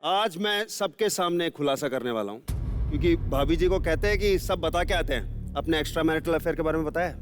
आज मैं सबके सामने खुलासा करने वाला हूँ, क्योंकि भाभी जी को कहते हैं कि सब बता के आते हैं। अपने एक्स्ट्रा मैरिटल अफेयर के बारे में बताया?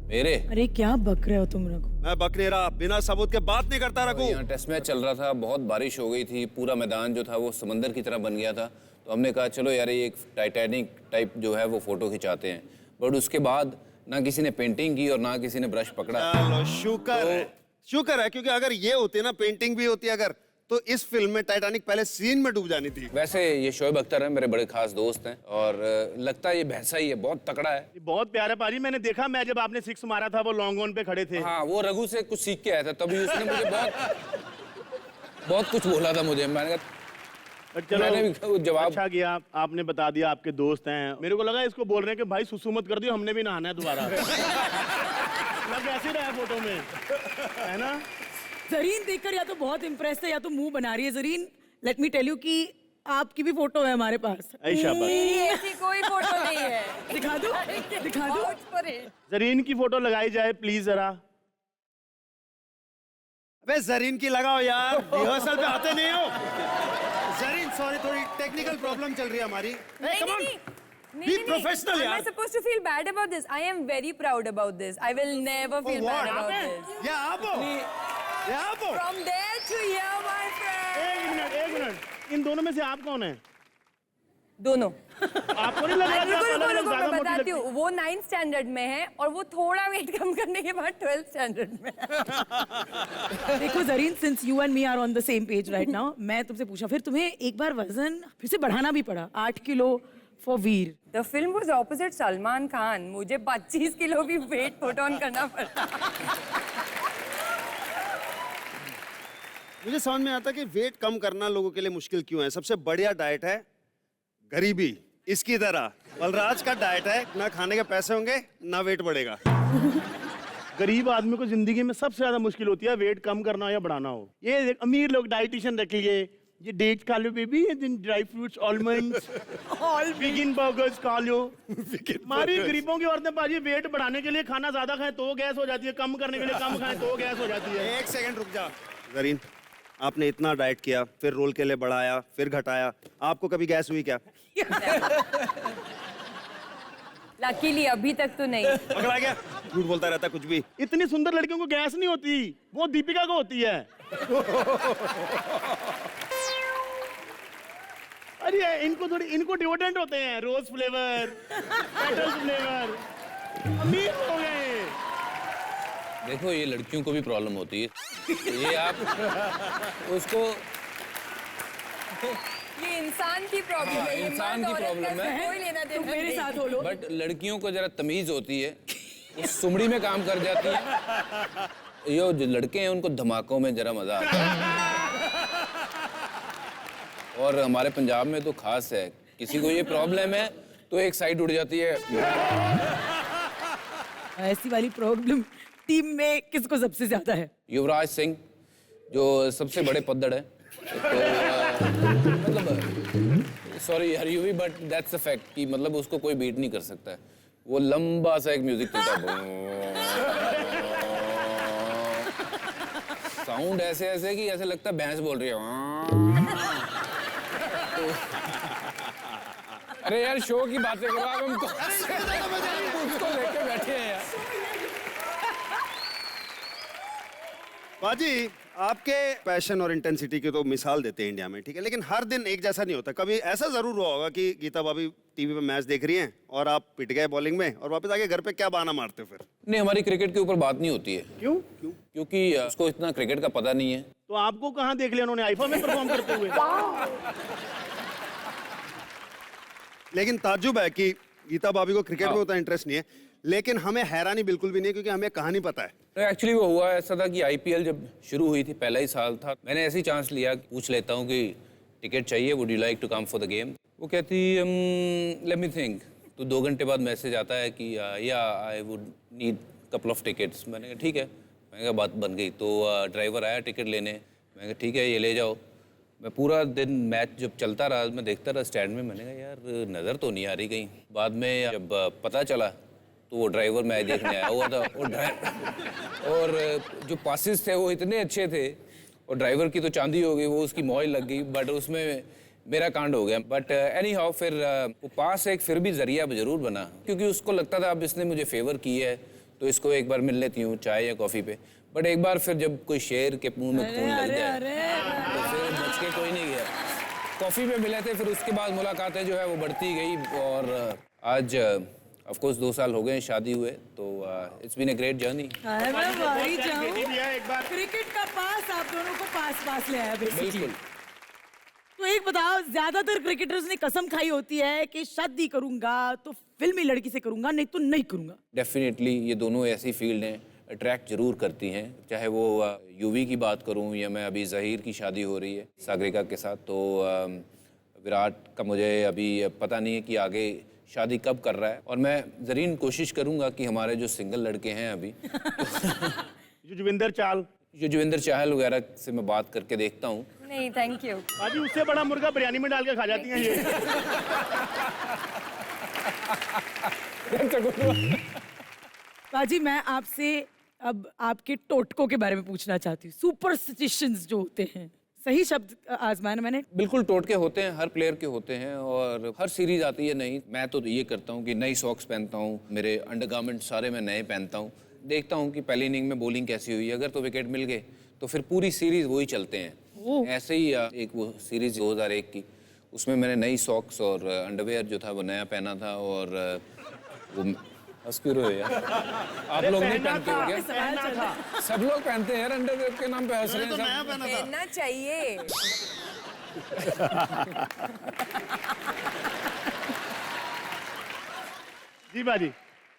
मेरे अरे क्या बक रहे हो तुम रघु? मैं बक नहीं रहा, बिना सबूत के बात नहीं करता रघु। यहाँ टेस्ट मैच चल रहा था, बहुत बारिश हो गई थी, पूरा मैदान जो था वो समंदर की तरह बन गया था। तो हमने कहा चलो यार ये एक टाइटैनिक टाइप जो है वो फोटो खिंचाते हैं। बट उसके बाद ना किसी ने पेंटिंग की और ना किसी ने ब्रश पकड़ा। चलो शुक्र है, क्योंकि अगर ये होती ना, पेंटिंग भी होती अगर, तो इस फिल्म में टाइटैनिक पहले सीन में डूब जानी थी। वैसे ये शोएब अख्तर है, मेरे बड़े खास दोस्त हैं और लगता है ये भैंसा ही है, बहुत तकड़ा है। ये बहुत प्यारा पाजी, मैंने देखा मैं जब आपने सिक्स मारा था वो लॉन्ग ऑन पे खड़े थे। हाँ, वो रघु से कुछ सीख के आया था, तभी उसने मुझे बहुत कुछ बोला था मुझे। मैंने कहा मैंने भी जवाब अच्छा किया, आपने बता दिया आपके दोस्त हैं। मेरे को लगा इसको बोल रहे हैं कि भाई सुसु मत कर दियो, हमने भी नहाना है दोबारा। लग ऐसे रहा है फोटो में, है ना? जरीन देखकर या तो बहुत इम्प्रेस है या तो मुंह बना रही है। Zareen, let me tell you कि आपकी भी फोटो है हमारे पास। मेरी ऐसी कोई फोटो नहीं है। दिखा दूं? जरीन की फोटो लगाई जाए प्लीज जरा। अबे जरीन की लगाओ यार, रिहर्सल पे आते नहीं हो। जरीन सॉरी, थोड़ी टेक्निकल प्रॉब्लम चल रही है हमारी। Be professional, Am I supposed to feel bad about this? I am very proud about this. I will never feel bad about this. यहाँ आपो। From there to here, my friend. एक minute, इन दोनों में से आप कौन है? दोनों। आपको नहीं लग रहा कि आप रुको अलग-अलग रुको, ज्यादा मैं मोटी बताती लगती हूँ। वो 9th स्टैंडर्ड में है और वो थोड़ा वेट कम करने के बाद 12th स्टैंडर्ड में है। देखो Zareen, since you and me are on the same page right now, मैं तुमसे पूछा, फिर तुम्हें एक बार वजन फिर से बढ़ाना भी पड़ा, 8 kilo for Veer. The film was opposite Salman Khan. मुझे 25 किलो भी वेट पुट ऑन करना पड़ा। मुझे समझ में आता कि वेट कम करना लोगों के लिए मुश्किल क्यों है। सबसे बढ़िया डाइट है गरीबी, इसकी तरह बलराज का डाइट है, ना खाने के पैसे होंगे ना वेट बढ़ेगा। गरीब आदमी को जिंदगी में सबसे ज्यादा मुश्किल होती है वेट कम करना हो या बढ़ाना हो। ये अमीर लोग डाइटिशियन रख लिए, ये डेट खा लो baby, dry fruits, almonds, vegan burgers खा लो। हमारी गरीबों की औरतें बाजी वेट बढ़ाने के लिए खाना ज्यादा खाएं तो गैस हो जाती है, कम करने के लिए कम खाएं तो गैस हो जाती है। एक सेकंड रुक जा जरीन, आपने इतना डाइट किया, फिर रोल के लिए बढ़ाया, फिर घटाया, आपको कभी गैस हुई क्या? लकीली अभी तक तो नहीं। पकड़ा गया, झूठ बोलता रहता कुछ भी। इतनी सुंदर लड़कियों को गैस नहीं होती, वो दीपिका को होती है। अरे इनको डिओड्रेंट होते हैं, रोज फ्लेवर, पेटल्स फ्लेवर, अमीर हो गए। देखो ये लड़कियों को भी प्रॉब्लम होती है, ये आप उसको ये इंसान की प्रॉब्लम है, ये इंसान की मर्द औरत प्रॉब्लम का है। कोई लेना देना तुम मेरे नहीं। साथ हो लो। बट लड़कियों को जरा तमीज होती है, वो सुमड़ी में काम कर जाती है। यो जो लड़के हैं उनको धमाकों में जरा मजा आता है। और हमारे पंजाब में तो खास है, किसी को ये प्रॉब्लम है तो एक साइड उड़ जाती है। ऐसी वाली प्रॉब्लम टीम में किसको सबसे ज्यादा है? युवराज सिंह जो सबसे बड़े पद्दड़ है, तो मतलब सॉरी यार यू भी, बट दैट्स अ फैक्ट कि मतलब उसको कोई बीट नहीं कर सकता है। वो लंबा सा एक म्यूजिक चलता है, साउंड ऐसे ऐसे कि ऐसे लगता है भैंस बोल रही है। तो, अरे यार शो की बातें करो आप, हम उसको लेके बैठे हैं यार। बाजी, आपके पैशन और इंटेंसिटी की तो मिसाल देते हैं इंडिया में, ठीक है, लेकिन हर दिन एक जैसा नहीं होता। कभी ऐसा जरूर हुआ होगा कि गीता भाभी टीवी पे मैच देख रही हैं और आप पिट गए बॉलिंग में और वापस आके घर पे क्या बहाना मारते हो फिर? नहीं, हमारी क्रिकेट के ऊपर बात नहीं होती है। क्यों? क्योंकि उसको इतना क्रिकेट का पता नहीं है। तो आपको कहाँ देख लिया उन्होंने आईफा में परफॉर्म करते हुए? लेकिन ताज्जुब है कि गीता भाभी को क्रिकेट में उतना इंटरेस्ट नहीं है, लेकिन हमें हैरानी बिल्कुल भी नहीं, क्योंकि हमें कहानी पता है। एक्चुअली वो हुआ ऐसा था कि आईपीएल जब शुरू हुई थी, पहला ही साल था, मैंने ऐसी चांस लिया, पूछ लेता हूँ कि टिकट चाहिए, would you like to come for the game? वो कहती लेट मी थिंक। तो 2 घंटे बाद मैसेज आता है कि या I would need couple of tickets. मैंने कहा ठीक है, मैंने कहा बात बन गई। तो ड्राइवर आया टिकट लेने, मैंने कहा ठीक है ये ले जाओ। मैं पूरा दिन मैच जब चलता रहा, मैं देखता रहा स्टैंड में, मैंने कहा यार नज़र तो नहीं आ रही कहीं। बाद में जब पता चला तो वो ड्राइवर मैच देखने आया हुआ था, और जो पासिस थे वो इतने अच्छे थे और ड्राइवर की तो चांदी हो गई, वो उसकी मौज लग गई, बट उसमें मेरा कांड हो गया। बट एनी हाउ फिर वो पास एक फिर भी जरिया जरूर बना, क्योंकि उसको लगता था अब इसने मुझे फेवर की है तो इसको एक बार मिल लेती हूँ चाय या कॉफ़ी पे। बट एक बार फिर जब कोई शेर के मुंह में खून लग जाए तो फिर बच के कोई नहीं गया। कॉफ़ी पे मिले थे, फिर उसके बाद मुलाकातें जो है वो बढ़ती गई, और आज ऑफ कोर्स 2 साल हो गए शादी हुए, तो it's been a great journey. Cricket का पास आप दोनों को पास ले आया बेसिकली। बिल्कुल। तो एक बताओ, ज्यादातर क्रिकेटर्स ने कसम खाई होती है कि शादी करूंगा तो फिल्मी लड़की से करूंगा, नहीं तो नहीं करूंगा। डेफिनेटली ये दोनों ऐसी फील्ड हैं, अट्रैक्ट जरूर करती हैं। चाहे वो यूवी की बात करूं या मैं अभी ज़हीर की शादी हो रही है सागरिका के साथ, तो विराट का मुझे अभी पता नहीं है कि आगे शादी कब कर रहा है, और मैं ज़रीन कोशिश करूंगा कि हमारे जो सिंगल लड़के हैं अभी युजवेंद्र चाहल, युजवेंद्र चाहल वगैरह से मैं बात करके देखता हूँ। नहीं थैंक यू। बाजी उससे बड़ा मुर्गा बिरयानी में डाल के खा जाती हैं ये। बाजी, मैं आपसे अब आपके टोटकों के बारे में पूछना चाहती हूँ। सुपरस्टिशंस जो होते हैं, सही शब्द आजमाना मैंने। बिल्कुल टोटके होते हैं, हर प्लेयर के होते हैं, और हर सीरीज आती है नई। मैं तो ये करता हूँ कि नई सॉक्स पहनता हूँ, मेरे अंडरगारमेंट सारे मैं नए पहनता हूँ, देखता हूँ कि पहली इनिंग में बॉलिंग कैसी हुई, अगर तो विकेट मिल गए तो फिर पूरी सीरीज वही चलते हैं। ऐसे ही एक वो सीरीज 2001 की, उसमें मैंने नई सॉक्स और अंडरवेयर जो था वो नया पहना था, और वो हंसक्यूरो है यार। आप लोग नहीं पहनते हो क्या? सब लोग पहनते हैं यार, अंडरवेयर के नाम पे हंस रहे हैं सब। पहनना चाहिए। जी बाजी।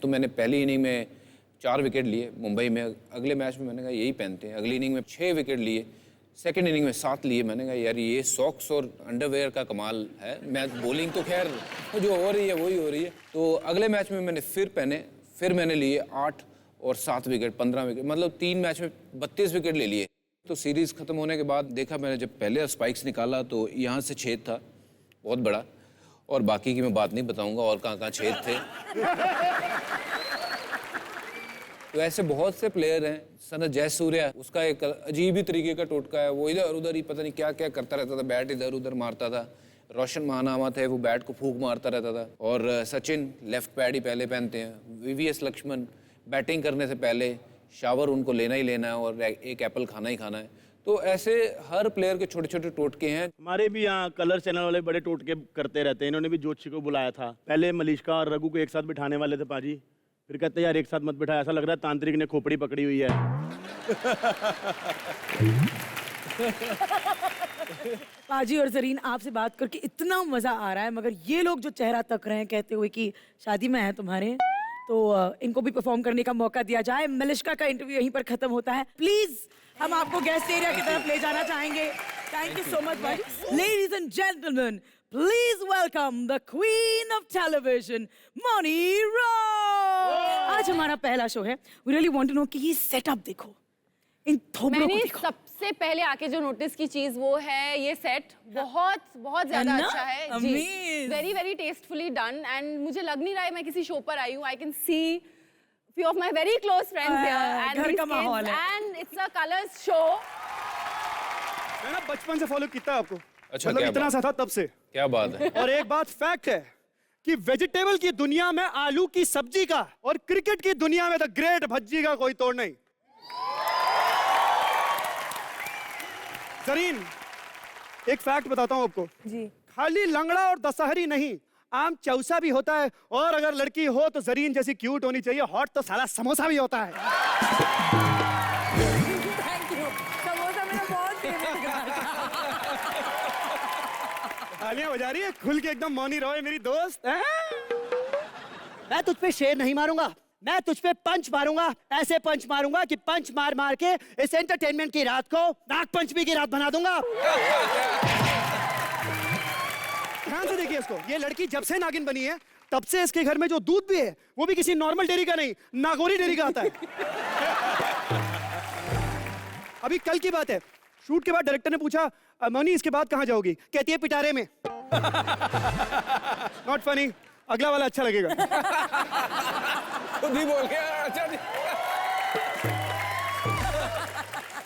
तो मैंने पहली इनिंग में 4 विकेट लिए मुंबई में, अगले मैच में मैंने कहा यही पहनते हैं। अगली इनिंग में 6 विकेट लिए, सेकंड इनिंग में 7 लिए। मैंने कहा यार ये सॉक्स और अंडरवेयर का कमाल है। मैं बॉलिंग तो खैर जो हो रही है वही हो रही है। तो अगले मैच में मैंने फिर पहने, फिर मैंने लिए 8 और 7 विकेट, 15 विकेट, मतलब 3 मैच में 32 विकेट ले लिए। तो सीरीज़ ख़त्म होने के बाद देखा मैंने, जब पहले स्पाइक्स निकाला तो यहाँ से छेद था बहुत बड़ा, और बाकी की मैं बात नहीं बताऊँगा और कहाँ छेद थे। तो ऐसे बहुत से प्लेयर हैं। सनत जयसूर्या, उसका एक अजीब ही तरीके का टोटका है, वो इधर उधर ही पता नहीं क्या क्या करता रहता था, बैट इधर उधर मारता था। रोशन महानामा थे, वो बैट को फूंक मारता रहता था। और सचिन लेफ्ट पैड ही पहले पहनते हैं। वीवीएस लक्ष्मण बैटिंग करने से पहले शावर उनको लेना ही लेना है और एक एप्पल खाना ही खाना है। तो ऐसे हर प्लेयर के छोटे छोटे टोटके हैं। हमारे भी यहाँ कलर चैनल वाले बड़े टोटके करते रहते हैं। इन्होंने भी जोशी को बुलाया था, पहले मलिश्का और रघु को एक साथ बिठाने वाले थे पाजी, फिर कहते यार एक साथ मत बिठाया, ऐसा लग रहा है तांत्रिक ने खोपड़ी पकड़ी हुई है। पाजी और जरीन, आपसे बात करके इतना मजा आ रहा है, मगर ये लोग जो चेहरा तक रहे हैं कहते हुए कि शादी में है तुम्हारे, तो इनको भी परफॉर्म करने का मौका दिया जाए। मलिश्का का इंटरव्यू यहीं पर खत्म होता है। प्लीज हम आपको गेस्ट एरिया की तरफ ले जाना चाहेंगे। थैंक यू सो मच बाजी। Ladies and gentleman, please welcome the queen of television, Mouni Roy. आज हमारा पहला शो है। We really want to know कि ये सेटअप देखो, इन थोबड़ों को मैंने देखो। सबसे पहले आके जो नोटिस की चीज वो है ये सेट बहुत बहुत ज्यादा है ना? अच्छा है जी, Amazing. Very very tastefully done, and मुझे लग नहीं रहा है मैं किसी शो पर आई हूँ। I can see few of my very close friends here and घर these का kids, माहौल है। and it's a colors show। मैं ना बचपन से फॉलो किया आपको, अच्छा, मतलब क्या इतना बात? सा था तब से। क्या बात है। और एक बात फैक्ट है कि वेजिटेबल की दुनिया में आलू की सब्जी का और क्रिकेट की दुनिया में द ग्रेट भज्जी का कोई तोड़ नहीं। जरीन, एक फैक्ट बताता हूं आपको जी। खाली लंगड़ा और दशहरी नहीं, आम चौसा भी होता है, और अगर लड़की हो तो जरीन जैसी क्यूट होनी चाहिए, हॉट तो साला समोसा भी होता है। Thank you. समोसा मेरा बहुत फेवरेट तालियां बजा रही है खुल के एकदम। मौनी रॉय मेरी दोस्त है। मैं तुझ पे शेर नहीं मारूंगा, मैं तुझ पे पंच मारूंगा, ऐसे पंच मारूंगा कि पंच मार मार के इस एंटरटेनमेंट की रात को नाग पंचमी की रात बना दूंगा। ध्यान से देखिए इसको, ये लड़की जब से नागिन बनी है तब से इसके घर में जो दूध भी है वो भी किसी नॉर्मल डेयरी का नहीं, नागौरी डेयरी का आता है। अभी कल की बात है, शूट के बाद डायरेक्टर ने पूछा मौनी इसके बाद कहां जाओगी, कहती है पिटारे में। नॉट फनी, अगला वाला अच्छा लगेगा। खुद ही बोल गया। अच्छा जी।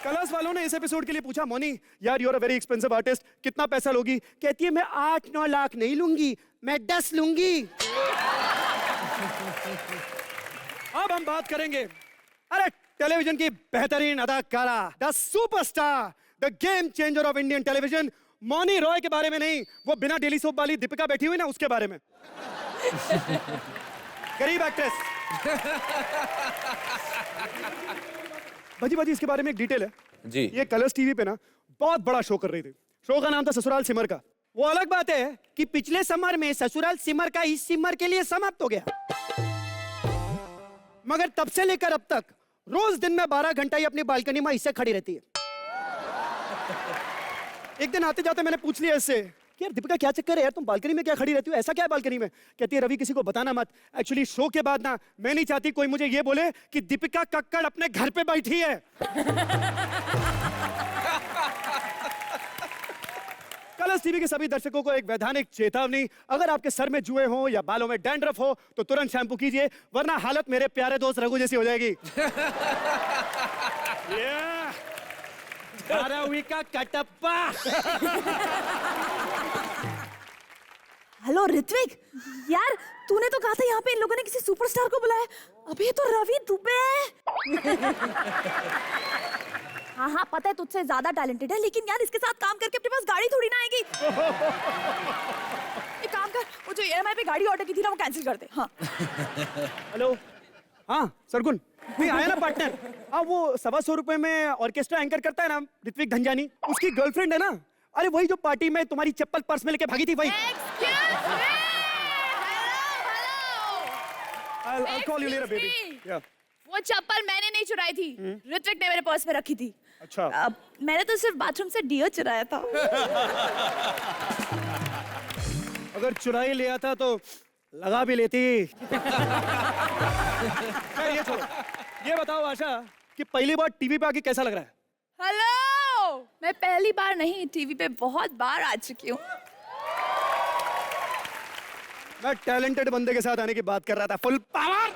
कलर्स वालों ने इस एपिसोड के लिए पूछा, मोनी यार you are a very expensive artist, कितना पैसा लोगी? कहती है मैं 8-9 लाख नहीं लूंगी, मैं 10 लूंगी। अब हम बात करेंगे अरे टेलीविजन की बेहतरीन अदाकारा, the superstar, the game changer of Indian television, Mouni Roy के बारे में नहीं, वो बिना डेली सोप वाली दीपिका बैठी हुई ना उसके बारे में। गरीब एक्ट्रेस। भाजी इसके बारे में एक डिटेल है जी। ये कलर्स टीवी पे ना बहुत बड़ा शो कर रही थी। शो का नाम था ससुराल सिमर का। वो अलग बात है कि पिछले समर में ससुराल सिमर का इस सिमर के लिए समाप्त हो गया, मगर तब से लेकर अब तक रोज दिन में 12 घंटा ही अपनी बालकनी में इससे खड़ी रहती है। एक दिन आते जाते मैंने पूछ लिया इससे कि यार दीपिका क्या चक्कर है यार, तुम बालकनी में क्या खड़ी रहती हो, ऐसा क्या है बालकनी में? कहती है रवि किसी को बताना मत, एक्चुअली शो के बाद ना मैं नहीं चाहती कोई मुझे ये बोले कि दीपिका कक्कड़ अपने घर पे बैठी है। कलर्स टीवी के सभी दर्शकों को एक वैधानिक चेतावनी, अगर आपके सर में जुए हो या बालों में डैंड्रफ हो तो तुरंत शैम्पू कीजिए, वरना हालत मेरे प्यारे दोस्त रघु जैसी हो जाएगी। धारावी का कटप्पा। हेलो ऋत्विक, यार तूने तो कहा था यहाँ पे इन लोगों ने किसी सुपरस्टार को बुलाया, अभी तो रवि दुबे। हाँ पता है तुझसे ज्यादा टैलेंटेड है, लेकिन यार इसके साथ काम करके अपने पास गाड़ी थोड़ी ना आएगी। एक काम कर, वो जो EMI पे गाड़ी ऑर्डर की थी ना वो कैंसिल कर दे। हाँ हेलो, हाँ सरगुन, नहीं आया ना पार्टनर। हाँ वो 125 रुपए में ऑर्केस्ट्रा एंकर करता है ना ऋत्विक धनजानी, उसकी गर्लफ्रेंड है ना, अरे वही जो पार्टी में तुम्हारी चप्पल पर्स में लेके भागी थी वही। I'll call you later, baby. Yeah. वो चप्पल मैंने नहीं चुराई थी, ऋत्विक ने मेरे पर्स में रखी थी। अच्छा। मैंने तो सिर्फ बाथरूम से डियो चुराया था। अगर चुराई ले आता तो लगा भी लेती। ये छोड़ो, ये बताओ आशा कि पहली बार टीवी पे आके कैसा लग रहा है? हेलो, मैं पहली बार नहीं टीवी पे बहुत बार आ चुकी हूँ। मैं टैलेंटेड बंदे के साथ आने की बात कर रहा था, फुल पावर।